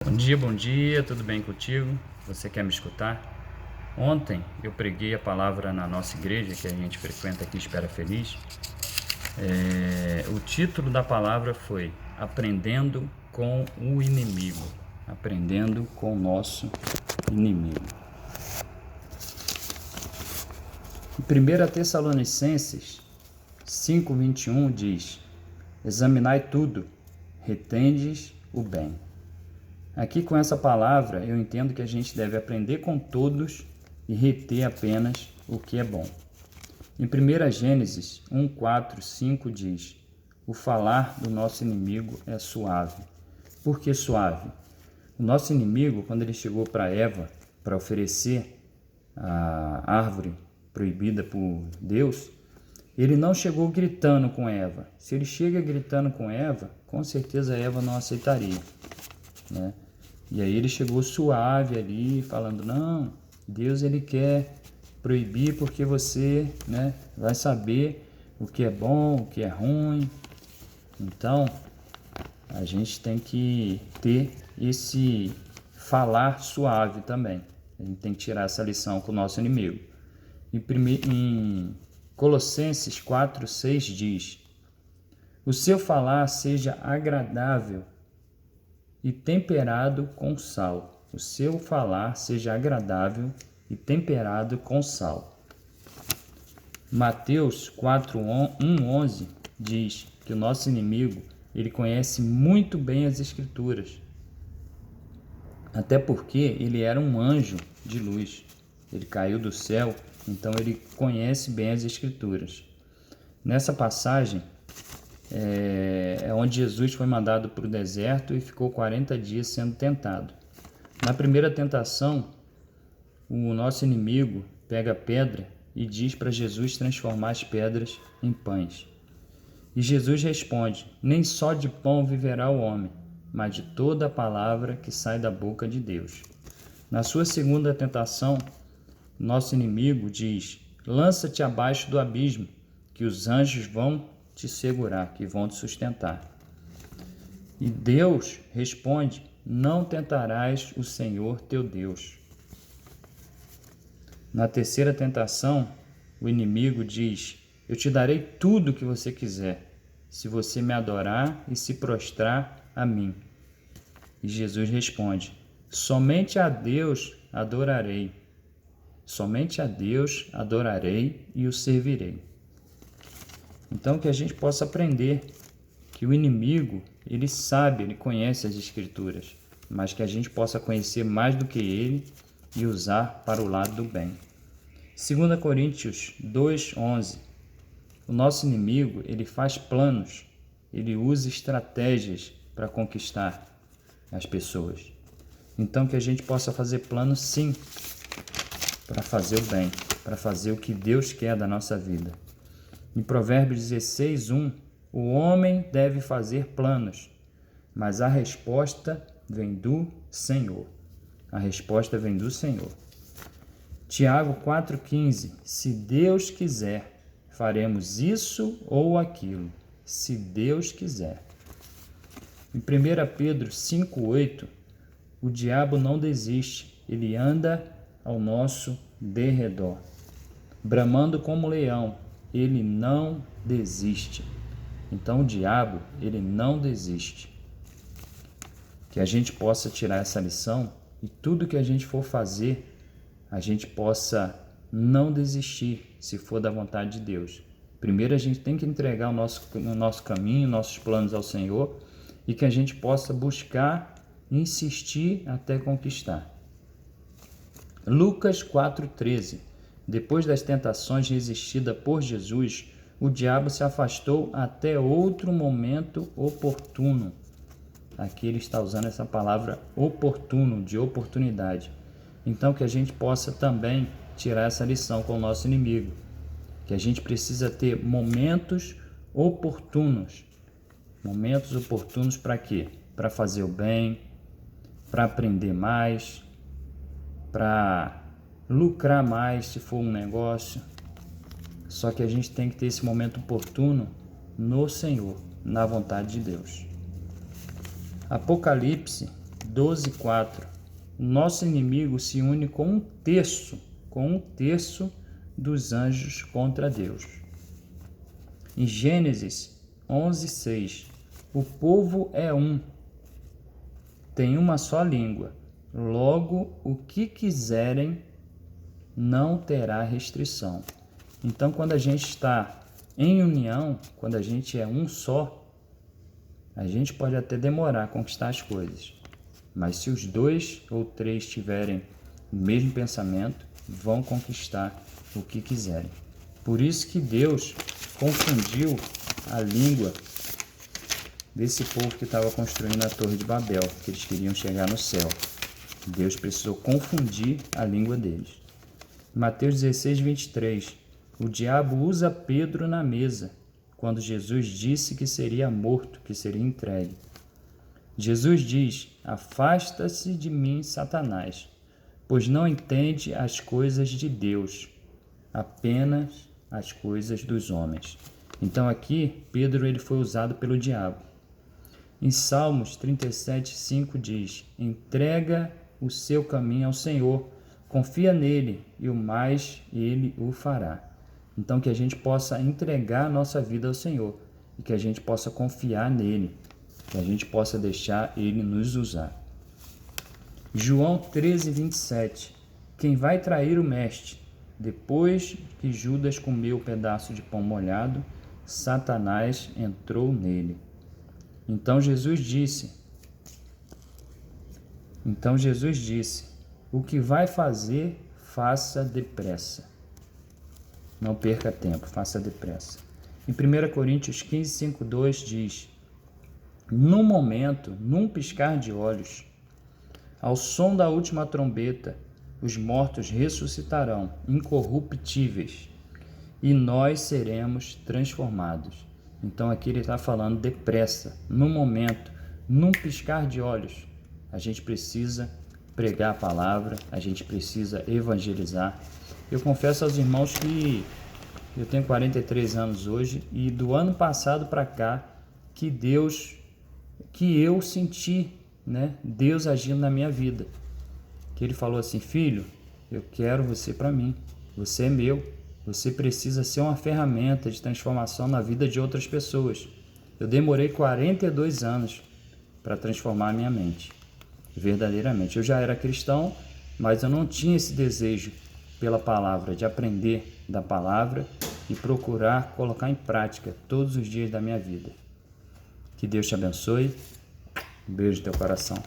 Bom dia, tudo bem contigo? Você quer me escutar? Ontem eu preguei a palavra na nossa igreja, que a gente frequenta aqui, Espera Feliz. O título da palavra foi Aprendendo com o Inimigo. Aprendendo com o nosso inimigo. Em 1 Tessalonicenses 5:21 diz: Examinai tudo, retendes o bem. Aqui com essa palavra eu entendo que a gente deve aprender com todos e reter apenas o que é bom. Em 1 Gênesis 1, 4, 5 diz: O falar do nosso inimigo é suave. Por que suave? O nosso inimigo, quando ele chegou para Eva para oferecer a árvore proibida por Deus, ele não chegou gritando com Eva. Se ele chega gritando com Eva, com certeza Eva não aceitaria, né? E aí ele chegou suave ali, falando, não, Deus ele quer proibir porque você, né, vai saber o que é bom, o que é ruim. Então, a gente tem que ter esse falar suave também. A gente tem que tirar essa lição com o nosso inimigo. Em Colossenses 4, 6 diz: O seu falar seja agradável e temperado com sal. O seu falar seja agradável e temperado com sal. Mateus 4:1-11 diz que o nosso inimigo, ele conhece muito bem as Escrituras. Até porque ele era um anjo de luz. Ele caiu do céu, então ele conhece bem as Escrituras. Nessa passagem, é onde Jesus foi mandado para o deserto e ficou 40 dias sendo tentado. Na primeira tentação, o nosso inimigo pega a pedra e diz para Jesus transformar as pedras em pães. E Jesus responde: Nem só de pão viverá o homem, mas de toda a palavra que sai da boca de Deus. Na sua segunda tentação, nosso inimigo diz: Lança-te abaixo do abismo, que os anjos vão te segurar, que vão te sustentar. E Deus responde: Não tentarás o Senhor teu Deus. Na terceira tentação, o inimigo diz: Eu te darei tudo o que você quiser, se você me adorar e se prostrar a mim. E Jesus responde: Somente a Deus adorarei. Somente a Deus adorarei e o servirei. Então que a gente possa aprender que o inimigo, ele sabe, ele conhece as Escrituras, mas que a gente possa conhecer mais do que ele e usar para o lado do bem. 2 Coríntios 2:11. O nosso inimigo, ele faz planos, ele usa estratégias para conquistar as pessoas. Então que a gente possa fazer planos sim, para fazer o bem, para fazer o que Deus quer da nossa vida. Em Provérbios 16:1, o homem deve fazer planos, mas a resposta vem do Senhor. A resposta vem do Senhor. Tiago 4:15, se Deus quiser, faremos isso ou aquilo, se Deus quiser. Em 1 Pedro 5:8, o diabo não desiste, ele anda ao nosso derredor. Bramando como leão, ele não desiste. Então o diabo, ele não desiste. Que a gente possa tirar essa lição e tudo que a gente for fazer, a gente possa não desistir, se for da vontade de Deus. Primeiro a gente tem que entregar o nosso caminho, nossos planos ao Senhor e que a gente possa buscar, insistir até conquistar. Lucas 4:13. Depois das tentações resistidas por Jesus, o diabo se afastou até outro momento oportuno. Aqui ele está usando essa palavra oportuno, de oportunidade. Então que a gente possa também tirar essa lição com o nosso inimigo. Que a gente precisa ter momentos oportunos. Momentos oportunos para quê? Para fazer o bem, para aprender mais, para lucrar mais se for um negócio. Só que a gente tem que ter esse momento oportuno no Senhor, na vontade de Deus. Apocalipse 12:4. O nosso inimigo se une com um terço dos anjos contra Deus. Em Gênesis 11:6. O povo é um, tem uma só língua. Logo, o que quiserem não terá restrição. Então, quando a gente está em união, quando a gente é um só, a gente pode até demorar a conquistar as coisas. Mas se os 2 ou 3 tiverem o mesmo pensamento, vão conquistar o que quiserem. Por isso que Deus confundiu a língua desse povo que estava construindo a Torre de Babel, que eles queriam chegar no céu. Deus precisou confundir a língua deles. Mateus 16:23. O diabo usa Pedro na mesa, quando Jesus disse que seria morto, que seria entregue. Jesus diz: afasta-se de mim, Satanás, pois não entende as coisas de Deus, apenas as coisas dos homens. Então aqui, Pedro ele foi usado pelo diabo. Em Salmos 37:5 diz: entrega o seu caminho ao Senhor, confia nele e o mais ele o fará. Então que a gente possa entregar a nossa vida ao Senhor e que a gente possa confiar nele, que a gente possa deixar ele nos usar. João 13:27. Quem vai trair o mestre? Depois que Judas comeu o pedaço de pão molhado, Satanás entrou nele. Então Jesus disse, o que vai fazer, faça depressa. Não perca tempo, faça depressa. Em 1 Coríntios 15:5-2 diz: num momento, num piscar de olhos, ao som da última trombeta, os mortos ressuscitarão, incorruptíveis, e nós seremos transformados. Então aqui ele está falando depressa, num momento, num piscar de olhos. A gente precisa pregar a palavra, a gente precisa evangelizar. Eu confesso aos irmãos que eu tenho 43 anos hoje e do ano passado para cá que eu senti, Deus agindo na minha vida. Que ele falou assim: filho, eu quero você para mim, você é meu. Você precisa ser uma ferramenta de transformação na vida de outras pessoas. Eu demorei 42 anos para transformar a minha mente, verdadeiramente. Eu já era cristão, mas eu não tinha esse desejo pela palavra, de aprender da palavra e procurar colocar em prática todos os dias da minha vida. Que Deus te abençoe. Um beijo no teu coração.